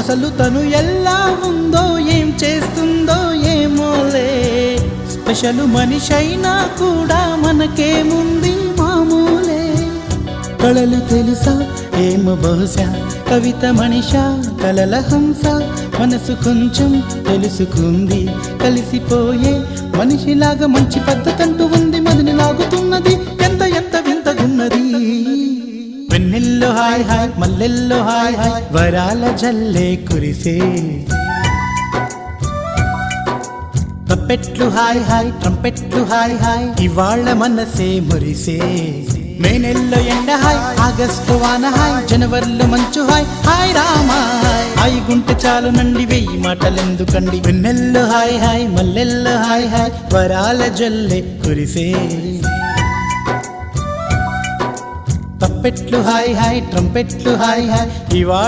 అసలు తను ఎలా ఉందో ఏం చేస్తుందో ఏమోలే స్పెషల్ మనిషైనా కూడా మనకేముంది మామూలే కళలు తెలుసా ఏమో బహుశా కవిత మనిషా కలల హంస మనసు కొంచెం తెలుసుకుంది కలిసిపోయే మనిషిలాగా మంచి పద్ధతంటూ ఉంది మదిని లాగుతున్నది ఎంత ఎంత వింతగున్నది వెన్నెల్లో హాయ్ హాయ్ మల్లెల్లో హాయ్ హాయ్ వరాల జల్లే కురిసే తప్పెట్లు హాయ్ హాయ్ ట్రంపెట్లు హాయ్ హాయ్ ఇవాళ్ళ మనసే మురిసే మే నెలలో ఎండ హాయ్ ఆగస్టు వాన హాయ్ జనవరిలో మంచు హాయ్ హాయ్ రామా హాయ్ గుంటె చాలు నండి వెయ్యి మాటలెందుకండి వెన్నెల్లో హాయ్ హాయ్ మల్లెల్లో హాయ్ హాయ్ వరాల జల్లే కురిసే తప్పెట్లు హాయ్ హాయ్ ట్రంపెట్లు హాయ్ హాయ్ ఇవాళ